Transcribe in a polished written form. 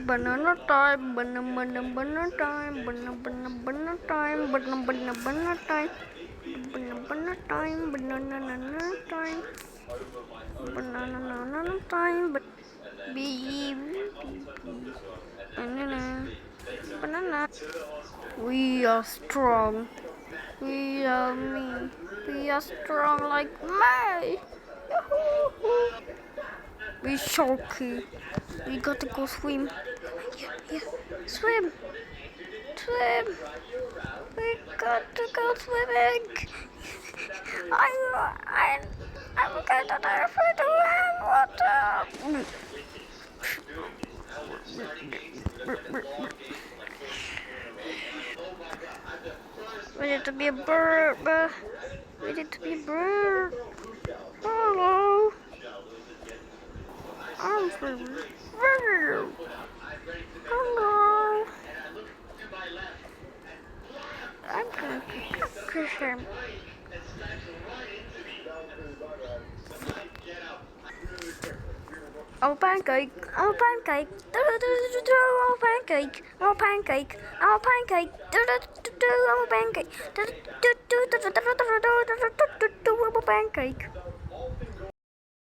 Banana time, banana time, banana time, banana time, banana time, banana time, banana time, bee, banana, banana. We are strong. We are me. We are strong like me. Yahoo! We sharky. We gotta go swim. Yeah. Swim. Swim. We got to go swimming. I, I'm going to die if I don't have water. We need to be a bird. We need to be a bird. Hello. I'm from bird. Hello. I'm going to kiss him. Oh pancake, oh pancake, oh pancake, oh pancake, oh pancake, oh pancake, oh pancake.